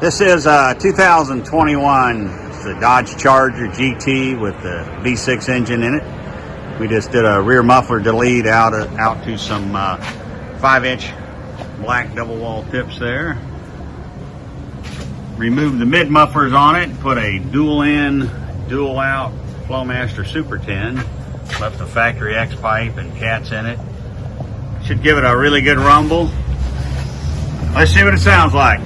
This is a 2021 it's a Dodge Charger GT with the V6 engine in it. We just did a rear muffler delete out to some 5-inch black double wall tips there. Removed the mid mufflers on it, put a dual in, dual out Flowmaster Super 10. Left the factory X pipe and cats in it. Should give it a really good rumble. Let's see what it sounds like.